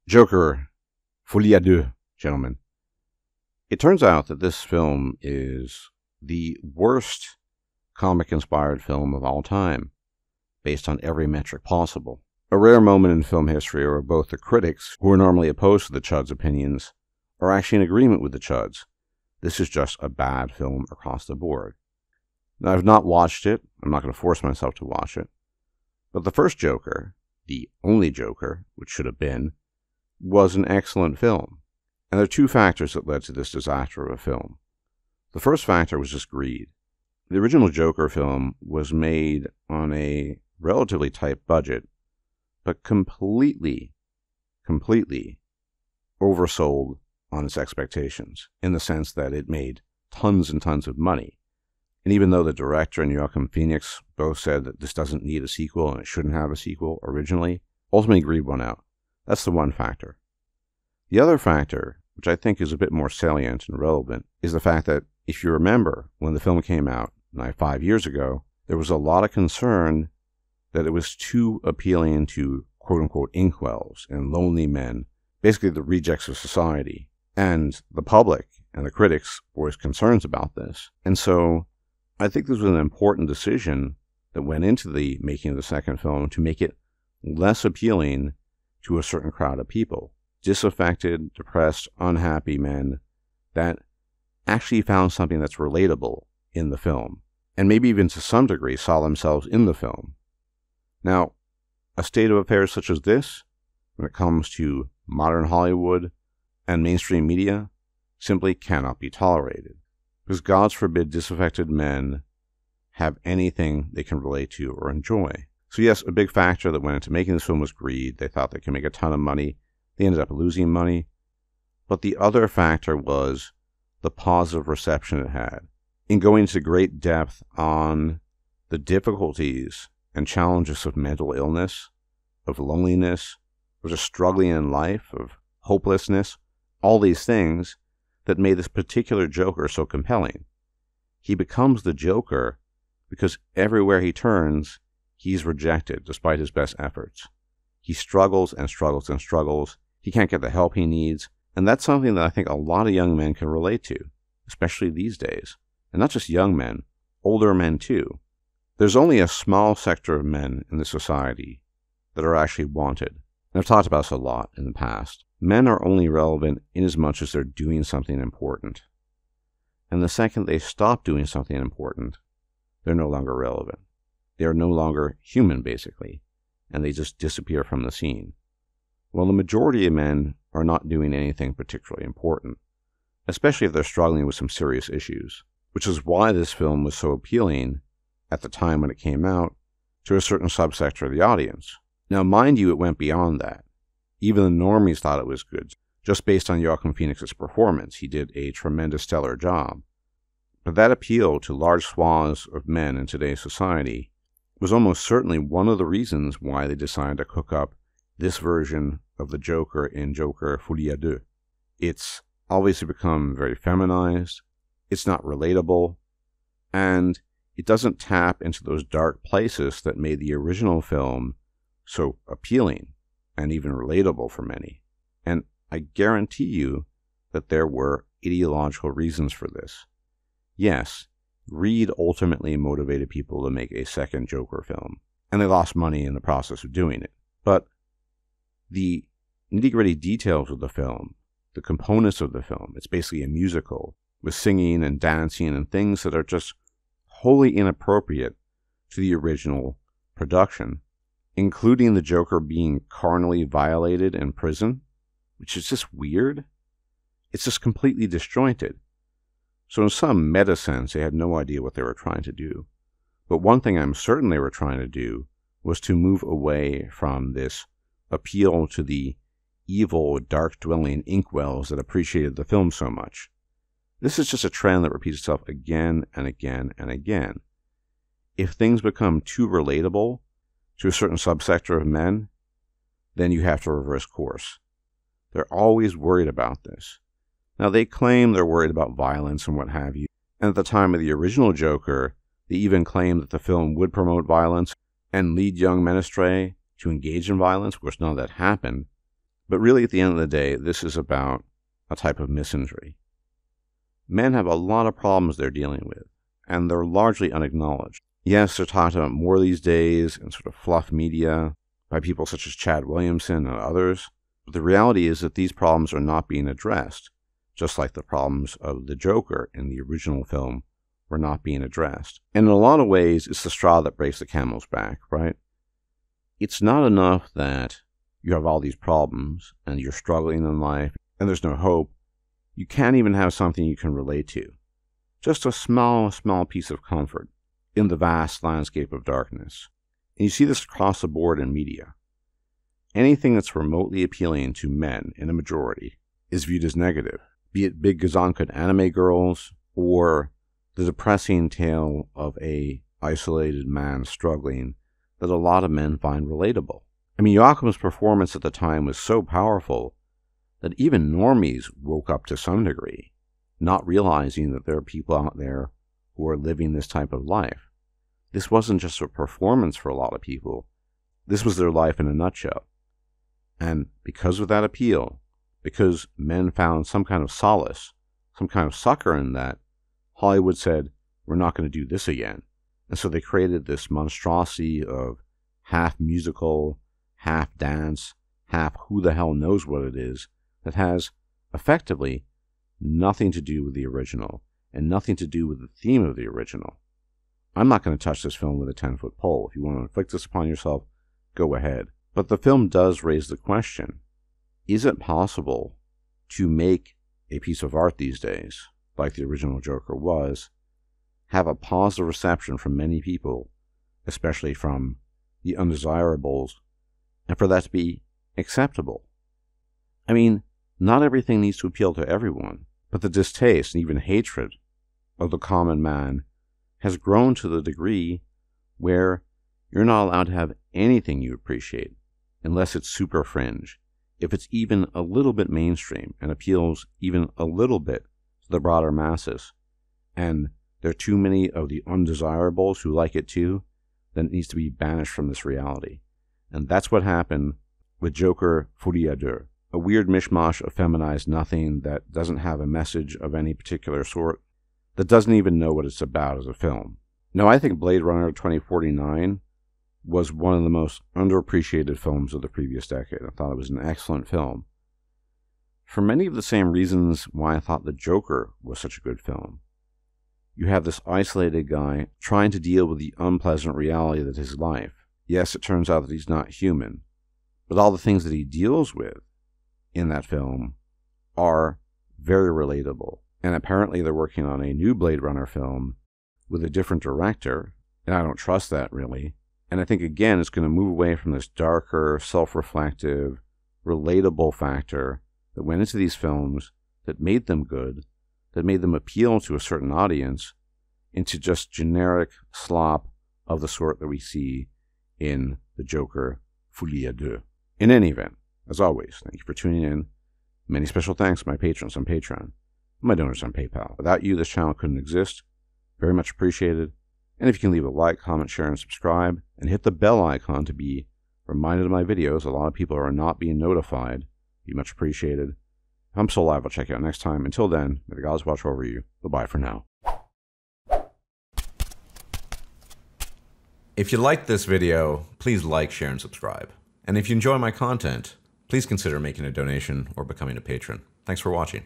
Joker, Folie A Deux, gentlemen. It turns out that this film is the worst comic-inspired film of all time, based on every metric possible. A rare moment in film history where both the critics, who are normally opposed to the Chud's opinions, are actually in agreement with the Chuds. This is just a bad film across the board. Now, I've not watched it. I'm not going to force myself to watch it. But the first Joker, the only Joker, which should have been, was an excellent film. And there are two factors that led to this disaster of a film. The first factor was just greed. The original Joker film was made on a relatively tight budget, but completely oversold on its expectations, in the sense that it made tons and tons of money. And even though the director and Joaquin Phoenix both said that this doesn't need a sequel and it shouldn't have a sequel originally, ultimately greed won out. That's the one factor. The other factor, which I think is a bit more salient and relevant, is the fact that, if you remember, when the film came out 5 years ago, there was a lot of concern that it was too appealing to quote-unquote inkwells and lonely men, basically the rejects of society. And the public and the critics voiced concerns about this. And so I think this was an important decision that went into the making of the second film to make it less appealing to a certain crowd of people. Disaffected, depressed, unhappy men that actually found something that's relatable in the film, and maybe even to some degree saw themselves in the film. Now, a state of affairs such as this, when it comes to modern Hollywood and mainstream media, simply cannot be tolerated. Because God forbid disaffected men have anything they can relate to or enjoy. So yes, a big factor that went into making this film was greed. They thought they could make a ton of money. They ended up losing money. But the other factor was the positive reception it had. In going into great depth on the difficulties and challenges of mental illness, of loneliness, of just struggling in life, of hopelessness, all these things that made this particular Joker so compelling. He becomes the Joker because everywhere he turns, he's rejected despite his best efforts. He struggles and struggles and struggles. He can't get the help he needs. And that's something that I think a lot of young men can relate to, especially these days. And not just young men, older men too. There's only a small sector of men in this society that are actually wanted. And I've talked about this a lot in the past. Men are only relevant inasmuch as they're doing something important. And the second they stop doing something important, they're no longer relevant. They are no longer human, basically, and they just disappear from the scene. Well, the majority of men are not doing anything particularly important, especially if they're struggling with some serious issues, which is why this film was so appealing at the time when it came out to a certain subsector of the audience. Now, mind you, it went beyond that. Even the normies thought it was good. Just based on Joaquin Phoenix's performance, he did a tremendous, stellar job. But that appeal to large swaths of men in today's society was almost certainly one of the reasons why they decided to cook up this version of the Joker in Joker Folie A Deux. It's obviously become very feminized, it's not relatable, and it doesn't tap into those dark places that made the original film so appealing and even relatable for many. And I guarantee you that there were ideological reasons for this. Yes, greed ultimately motivated people to make a second Joker film, and they lost money in the process of doing it. But the nitty-gritty details of the film, the components of the film, it's basically a musical with singing and dancing and things that are just wholly inappropriate to the original production, including the Joker being carnally violated in prison, which is just weird. It's just completely disjointed. So in some meta sense, they had no idea what they were trying to do. But one thing I'm certain they were trying to do was to move away from this appeal to the evil, dark-dwelling inkwells that appreciated the film so much. This is just a trend that repeats itself again and again and again. If things become too relatable to a certain subsector of men, then you have to reverse course. They're always worried about this. Now, they claim they're worried about violence and what have you. And at the time of the original Joker, they even claimed that the film would promote violence and lead young men astray to engage in violence. Of course, none of that happened. But really, at the end of the day, this is about a type of misinjury. Men have a lot of problems they're dealing with, and they're largely unacknowledged. Yes, they're talked about more these days in sort of fluff media by people such as Chad Williamson and others, but the reality is that these problems are not being addressed, just like the problems of the Joker in the original film were not being addressed. And in a lot of ways, it's the straw that breaks the camel's back, right? It's not enough that you have all these problems and you're struggling in life and there's no hope. You can't even have something you can relate to. Just a small piece of comfort in the vast landscape of darkness. And you see this across the board in media. Anything that's remotely appealing to men in a majority is viewed as negative, be it big gazonkut anime girls or the depressing tale of a isolated man struggling that a lot of men find relatable. I mean, Joachim's performance at the time was so powerful that even normies woke up to some degree, not realizing that there are people out there who are living this type of life. This wasn't just a performance for a lot of people. This was their life in a nutshell. And because of that appeal, because men found some kind of solace, some kind of succor in that, Hollywood said, we're not going to do this again. And so they created this monstrosity of half musical, half dance, half who the hell knows what it is, that has effectively nothing to do with the original and nothing to do with the theme of the original. I'm not going to touch this film with a 10-foot pole. If you want to inflict this upon yourself, go ahead. But the film does raise the question, is it possible to make a piece of art these days, like the original Joker was, have a positive reception from many people, especially from the undesirables, and for that to be acceptable? I mean, not everything needs to appeal to everyone, but the distaste and even hatred of the common man has grown to the degree where you're not allowed to have anything you appreciate unless it's super fringe, if it's even a little bit mainstream and appeals even a little bit to the broader masses, and there are too many of the undesirables who like it too, then it needs to be banished from this reality. And that's what happened with Joker Folie A Deux, a weird mishmash of feminized nothing that doesn't have a message of any particular sort, that doesn't even know what it's about as a film. Now, I think Blade Runner 2049 was one of the most underappreciated films of the previous decade. I thought it was an excellent film, for many of the same reasons why I thought The Joker was such a good film. You have this isolated guy trying to deal with the unpleasant reality that is life. Yes, it turns out that he's not human, but all the things that he deals with in that film are very relatable. And apparently they're working on a new Blade Runner film with a different director, and I don't trust that really. And I think, again, it's going to move away from this darker, self-reflective, relatable factor that went into these films that made them good, that made them appeal to a certain audience, into just generic slop of the sort that we see in The Joker Folie A Deux. In any event, as always, thank you for tuning in. Many special thanks to my patrons on Patreon and my donors on PayPal. Without you, this channel couldn't exist. Very much appreciated. And if you can leave a like, comment, share, and subscribe, and hit the bell icon to be reminded of my videos, a lot of people are not being notified. Be much appreciated. If I'm still alive, I'll check you out next time. Until then, may the gods watch over you. Bye-bye for now. If you liked this video, please like, share, and subscribe. And if you enjoy my content, please consider making a donation or becoming a patron. Thanks for watching.